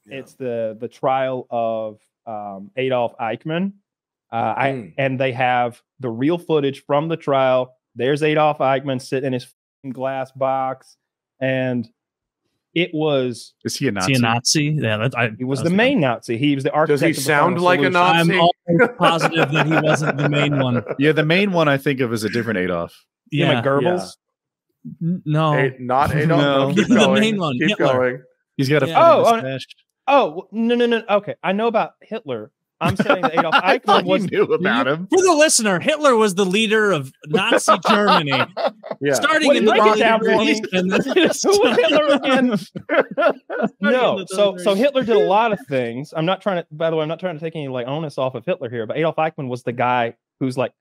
It's the trial of Adolf Eichmann. And they have the real footage from the trial. There's Adolf Eichmann sitting in his glass box, and it was. Is he a Nazi? Is he a Nazi? Yeah, he was the main Nazi. He was the architect. Does he sound like a Nazi? I'm almost positive that he wasn't the main one. Yeah, the main one I think of is a different Adolf. Yeah, Goebbels. Yeah. No, not Adolf. No. Keep the going. main one. Keep Hitler. going. He's got a mustache. Oh no. Okay, I know about Hitler. I'm saying that Adolf Eichmann was knew about him. For the listener, Hitler was the leader of Nazi Germany, starting in the Who was Hitler again? No, so Hitler did a lot of things. I'm not trying to. By the way, I'm not trying to take any onus off of Hitler here, but Adolf Eichmann was the guy who's like,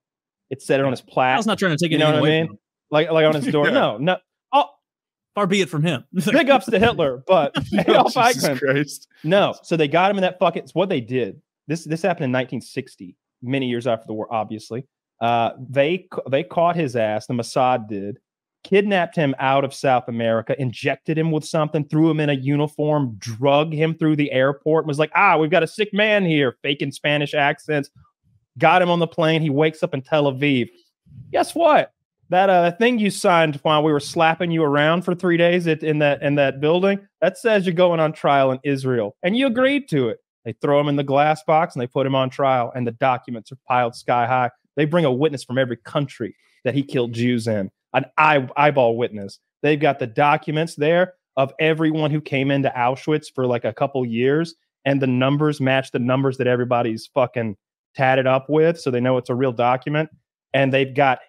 it said it on his plaque. I was not trying to take anything away from him. Like on his door. No. Oh, far be it from him. Big ups to Hitler, but Adolf Eichmann. Christ. No, so they got him in that fucking. It's what they did. This happened in 1960, many years after the war, obviously. They caught his ass, the Mossad did, kidnapped him out of South America, injected him with something, threw him in a uniform, drug him through the airport, and was like, we've got a sick man here, faking Spanish accents, got him on the plane, he wakes up in Tel Aviv. Guess what? That thing you signed while we were slapping you around for 3 days in that building, that says you're going on trial in Israel, and you agreed to it. They throw him in the glass box and they put him on trial, and the documents are piled sky high. They bring a witness from every country that he killed Jews in, an eyeball witness. They've got the documents there of everyone who came into Auschwitz for like a couple years, and the numbers match the numbers that everybody's fucking tatted up with, so they know it's a real document. And they've got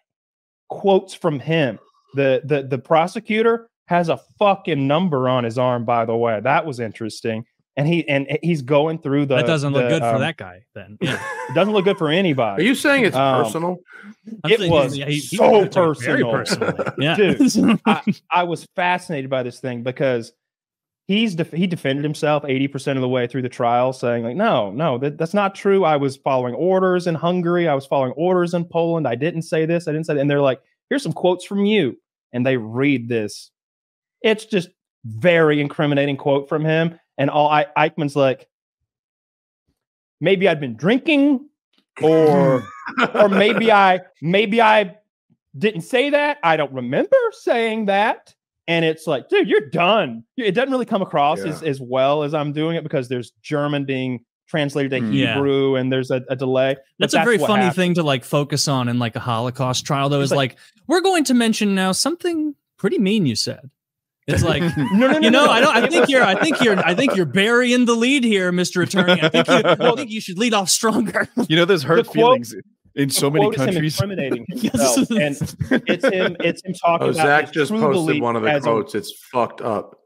quotes from him. The prosecutor has a fucking number on his arm, by the way. That was interesting. And he's going through the. That doesn't look good for that guy. Then it doesn't look good for anybody. Are you saying it's personal? It was so personal. Very personal. Yeah, dude. I was fascinated by this thing because he defended himself 80% of the way through the trial, saying like, no, that's not true. I was following orders in Hungary. I was following orders in Poland. I didn't say this. I didn't say that. And they're like, here's some quotes from you, and they read this. It's just very incriminating quote from him. And Eichmann's like, maybe I'd been drinking, or maybe I didn't say that. I don't remember saying that. And it's like, dude, you're done. It doesn't really come across as well as I'm doing it because there's German being translated to Hebrew and there's a delay. That's a very funny thing to like focus on in like a Holocaust trial, though, is like, we're going to mention now something pretty mean you said. It's like, no. I think you're burying the lead here, Mr. Attorney. I think you should lead off stronger. There's hurt feelings in so many countries. Him incriminating himself, and it's him talking about. Zach just posted one of the quotes. It's fucked up.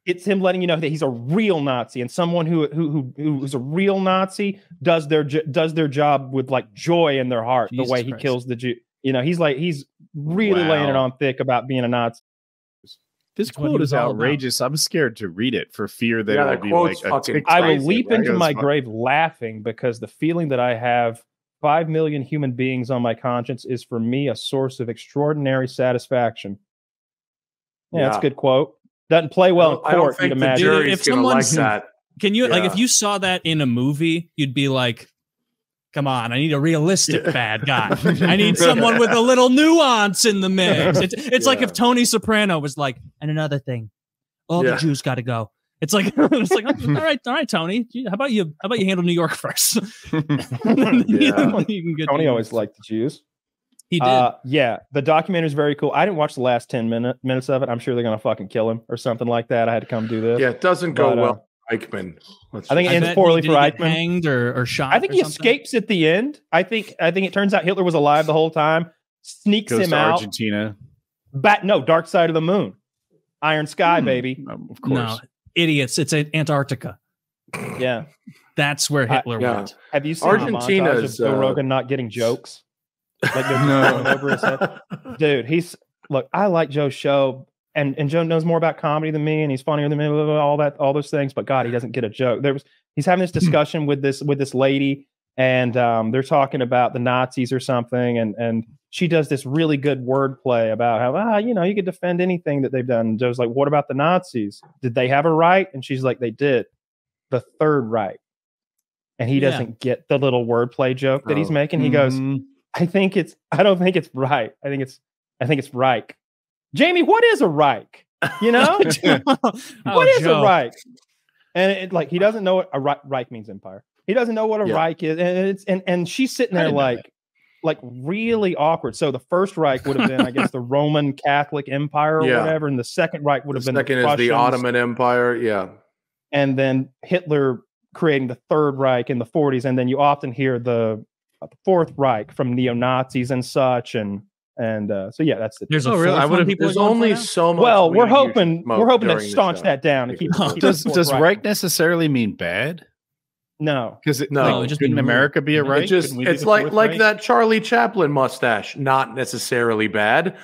It's him letting you know that he's a real Nazi, and someone who's a real Nazi does their job with like joy in their heart. Jesus the way Christ. He kills the Jew. He's really laying it on thick about being a Nazi. This quote is outrageous. I'm scared to read it for fear that it'll be like I will leap into my grave laughing because the feeling that I have 5 million human beings on my conscience is for me a source of extraordinary satisfaction. Yeah, that's a good quote. Doesn't play well in court. I don't think the jury's gonna like that. Can you like if you saw that in a movie, you'd be like, come on, I need a realistic bad guy. I need someone with a little nuance in the mix. It's like if Tony Soprano was like, and another thing, all the Jews got to go. It's like, all right, Tony. How about you handle New York first? Tony always liked the Jews. He did. The documentary is very cool. I didn't watch the last 10 minutes of it. I'm sure they're gonna fucking kill him or something like that. I had to come do this. Yeah, it doesn't go well. Eichmann. I think it ends poorly for Eichmann. Hanged or shot. I think he escapes at the end. I think it turns out Hitler was alive the whole time. Sneaks him out. Argentina. Dark Side of the Moon. Iron Sky, baby. Of course. No, idiots. It's Antarctica. Yeah. That's where Hitler went. Have you seen Argentina's Joe Rogan not getting jokes? Like over his head? Dude, I like Joe's show. And Joe knows more about comedy than me, and he's funnier than me, all those things. But God, he doesn't get a joke. He's having this discussion with this lady, and they're talking about the Nazis or something, and she does this really good wordplay about how you could defend anything that they've done. And Joe's like, "What about the Nazis? Did they have a right?" And she's like, "They did, the Third Reich. And he doesn't get the little wordplay joke that he's making. He goes, I don't think it's right. I think it's Reich. Jamie, what is a Reich? You know? What is a Reich? And he doesn't know what a Reich means, empire. He doesn't know what a Reich is. And she's sitting there like really awkward. So the First Reich would have been, I guess, the Roman Catholic Empire or whatever. And the Second Reich would have been the Prussians. Second is the Ottoman Empire. Yeah. And then Hitler creating the Third Reich in the 40s, and then you often hear the Fourth Reich from neo-Nazis and such, and so yeah, that's it. There's there's only so much. Well, we're hoping to staunch that down and keep does Reich necessarily mean bad? No, because couldn't America be a Reich? It's like that Charlie Chaplin mustache, not necessarily bad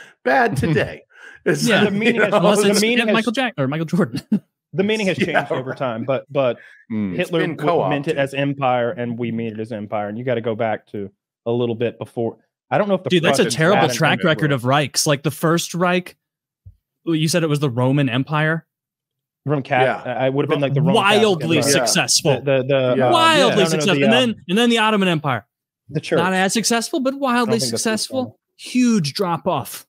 today. The meaning has Michael Jackson or Michael Jordan. The meaning has changed over time, but Hitler meant it as empire, and we mean it as empire. And you got to go back to a little bit before. I don't know if that's a terrible track record of Reichs. Like the First Reich, you said it was the Roman Empire. Roman I would have been like the Roman wildly successful, wildly successful, and then the Ottoman Empire, the church, not as successful, but wildly successful. Huge drop off.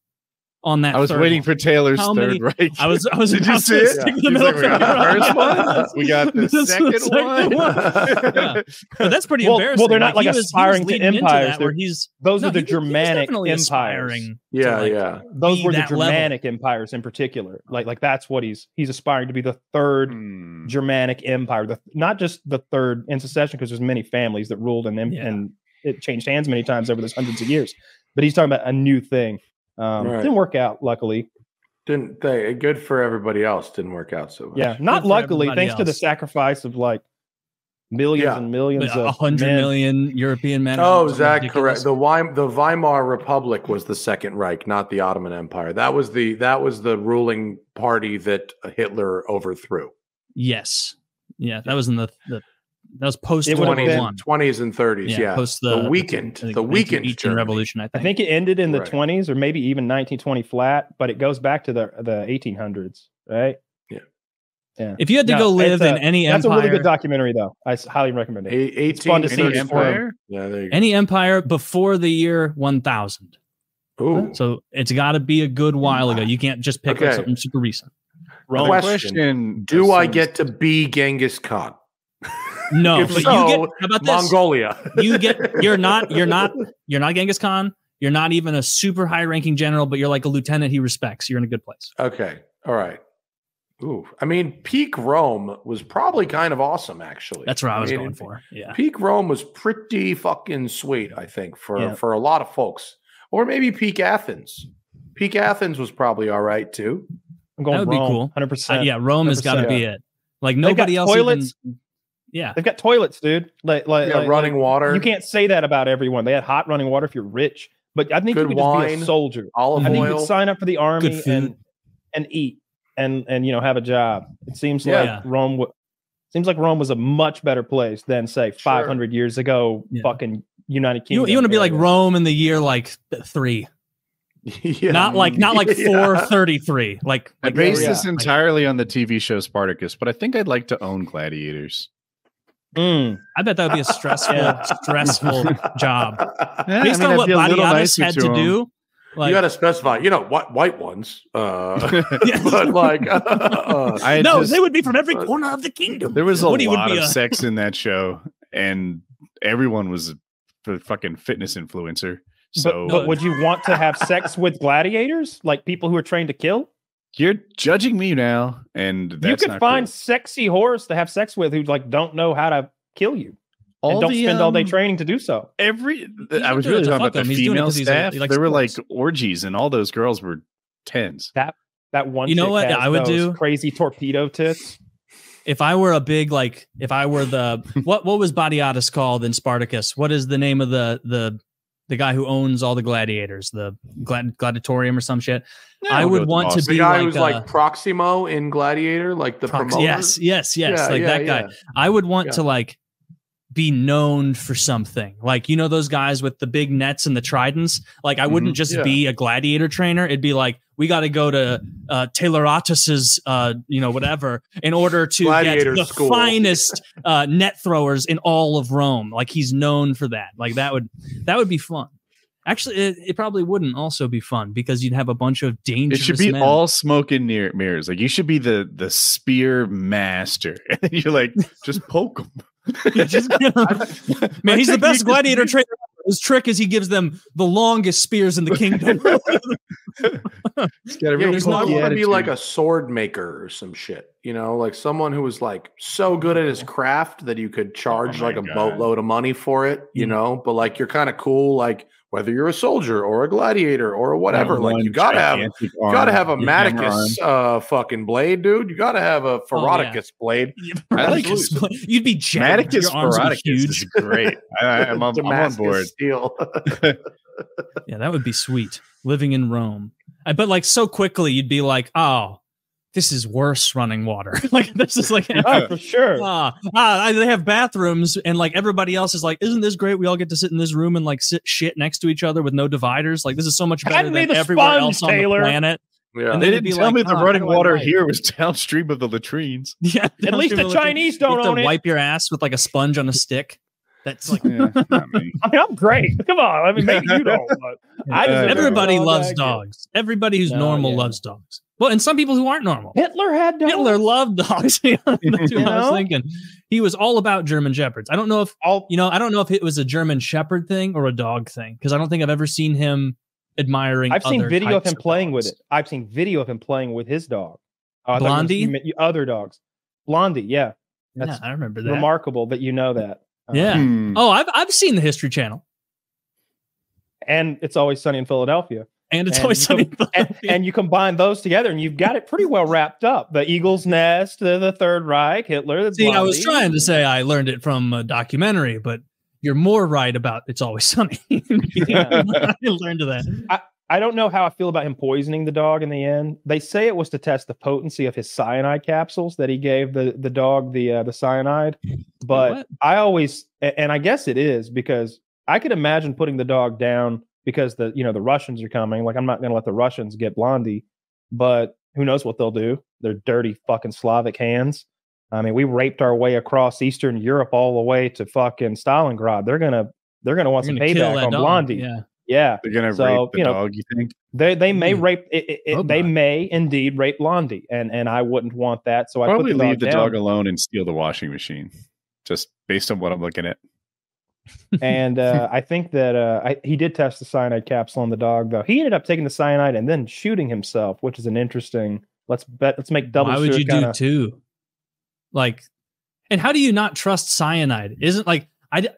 On that, I was waiting for Taylor's Third Reich. I was. Did you see it? We got the first one. We got the second one. But that's pretty embarrassing. Well, they're not like aspiring to empires. Those are the Germanic empires. Yeah. Those were the Germanic empires in particular. Like that's what he's aspiring to be, the third Germanic empire. Not just the third in succession, because there's many families that ruled and it changed hands many times over those hundreds of years. But he's talking about a new thing. Didn't work out, luckily. Good for everybody else. Didn't work out so much. Yeah, not luckily, thanks to the sacrifice of like millions and millions of 100 million European men. Oh, is that correct? The Weimar Republic was the Second Reich, not the Ottoman Empire. That was the ruling party that Hitler overthrew. Yes. Yeah, that was in the that was post 20s and 30s. Yeah, post the weakened revolution. I think it ended in the 20s or maybe even 1920 flat, but it goes back to the 1800s, right? Yeah. If you had to go live in any empire, that's a really good documentary, though. I highly recommend it. It's fun to see empire. Yeah, there you go. Any empire before the year 1000. Ooh. So it's got to be a good while ago. You can't just pick up something super recent. Question: do I get to be Genghis Khan? No, but so, you get, how about this? Mongolia. You're not Genghis Khan. You're not even a super high ranking general, but you're like a lieutenant he respects. You're in a good place. Okay. All right. Ooh. I mean, peak Rome was probably kind of awesome, actually. That's what I was going for. Yeah. Peak Rome was pretty fucking sweet, I think, for a lot of folks. Or maybe peak Athens. Peak Athens was probably all right too. I'm going that would Rome, be cool. 100%. Yeah, Rome has got to be it. Like nobody else. Toilets. Yeah, they've got toilets, dude. Like running water. You can't say that about everyone. They had hot running water if you're rich. But I think you could just be a soldier. Olive I think oil. you could sign up for the army and eat and have a job. It seems like Rome was a much better place than say 500 years ago. Fucking United Kingdom. You want to be like Rome in the year like 3. Yeah. Not like 433. Like I based this entirely on the TV show Spartacus, but I think I'd like to own gladiators. I bet that would be a stressful job. Based on what Badiatus had to do. Like, you got to specify, what white ones. But like, they would be from every corner of the kingdom. There was a lot of sex in that show, and everyone was a fucking fitness influencer. So, but would you want to have sex with gladiators, like people who are trained to kill? You're judging me now, and that's you could find sexy whores to have sex with who like don't know how to kill you. And don't spend all day training to do so. I was really talking about the female staff. There were like orgies, and all those girls were 10s. That one. You know what I would do? Crazy torpedo tits. If I were if I were the what was Badiatus called in Spartacus? What is the name of the guy who owns all the gladiators, the gladiatorium or some shit? No, I would want to be the guy who's like Proximo in Gladiator, like the promoter. Yes, like that guy. I would want to like be known for something, like those guys with the big nets and the tridents. Like I wouldn't just be a gladiator trainer. It'd be like we got to go to Tayloratus's, whatever, in order to Gladiator get the school. finest net throwers in all of Rome. Like he's known for that. Like that would be fun. Actually, it probably wouldn't also be fun because you'd have a bunch of dangerous. It should be men. all smoke and mirrors. Like you should be the spear master, and then you're like, just poke him. Man, he's the best gladiator trainer. His trick is he gives them the longest spears in the kingdom. He's got a real I want to be attitude. like a sword maker or some shit. Like someone who was like so good at his craft that you could charge like a boatload of money for it. But like you're kind of cool, like whether you're a soldier or a gladiator or whatever. Like you gotta have a Maticus fucking blade, dude. You gotta have a Ferroticus blade. I like you'd be jacked. Maticus Ferroticus is great. I'm on board. Steel. Yeah, that would be sweet. Living in Rome. But like so quickly you'd be like, oh, this is worse running water. Like this is like for sure. They have bathrooms and like everybody else is like, isn't this great? We all get to sit in this room and like sit shit next to each other with no dividers. Like this is so much better than everywhere else on the planet. Yeah. And They didn't tell me the running water like? here was downstream of the latrines. Yeah, At least the Chinese you don't have to own it. wipe your ass with like a sponge on a stick. That's like Yeah, not me. I mean, I'm great. Come on. I mean, maybe you don't. But I deserve everybody it. loves dogs. Everybody who's normal loves dogs. Well, and some people who aren't normal. Hitler had dogs. Hitler loved dogs. That's what I was thinking. He was all about German shepherds. I don't know if I don't know if it was a German shepherd thing or a dog thing because I don't think I've ever seen him admiring. I've seen other video of types him playing dogs. with it. I've seen video of him playing with his dog. Blondie? Other dogs. Blondie, yeah. That's I remember that. remarkable that you know that. Yeah. Oh, I've seen the History Channel. And It's Always Sunny in Philadelphia. And It's Always Sunny in Philadelphia. And you combine those together and you've got it pretty well wrapped up. The Eagle's Nest, the Third Reich, Hitler. See, I was trying to say I learned it from a documentary, but you're more right about It's Always Sunny. Yeah. I learned that. I don't know how I feel about him poisoning the dog in the end. They say it was to test the potency of his cyanide capsules that he gave the dog the cyanide. But What? I always, and I guess it is because I could imagine putting the dog down because the Russians are coming. Like I'm not going to let the Russians get Blondie, but who knows what they'll do? Their dirty fucking Slavic hands. I mean, we raped our way across Eastern Europe all the way to fucking Stalingrad. They're gonna want some payback on dog. Blondie. Yeah. Yeah, They're gonna rape the dog. You think? they may rape Oh, they my. may indeed rape Blondie, and I wouldn't want that. So I Probably put the leave the down. dog alone and steal the washing machine, just based on what I'm looking at. And I think that he did test the cyanide capsule on the dog, though. He ended up taking the cyanide and then shooting himself, which is an interesting. Let's make double. Why would you kinda, do two? Like, and how do you not trust cyanide? Isn't like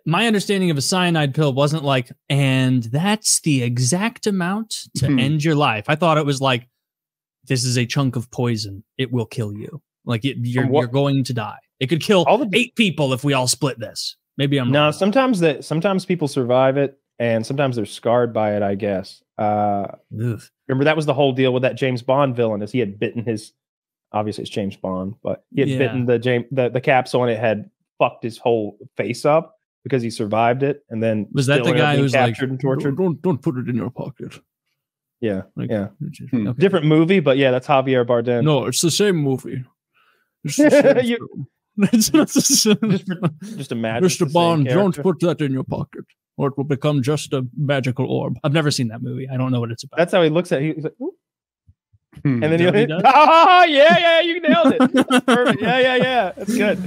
my understanding of a cyanide pill wasn't like, and that's the exact amount to end your life. I thought it was like, this is a chunk of poison. It will kill you. Like you're going to die. It could kill 8 people if we all split this. Maybe I'm no. wrong. Sometimes people survive it, and sometimes they're scarred by it. I guess. Remember that was the whole deal with that James Bond villain, is he had bitten his. Obviously, it's James Bond, but he had bitten the capsule, and it had fucked his whole face up because he survived it. And then was that the guy who was captured like, and tortured? Don't put it in your pocket. Yeah, Like, yeah. Okay. Different movie, but yeah, that's Javier Bardem. No, it's the same movie. It's the same You- film. It's not the same. Just imagine. it's the Mr. same Bond, don't character. put that in your pocket, or it will become just a magical orb. I've never seen that movie. I don't know what it's about. That's how he looks at it. He's like, "Ooh." And then Is that what he he'll does? yeah, you nailed it. That's perfect. Yeah. That's good.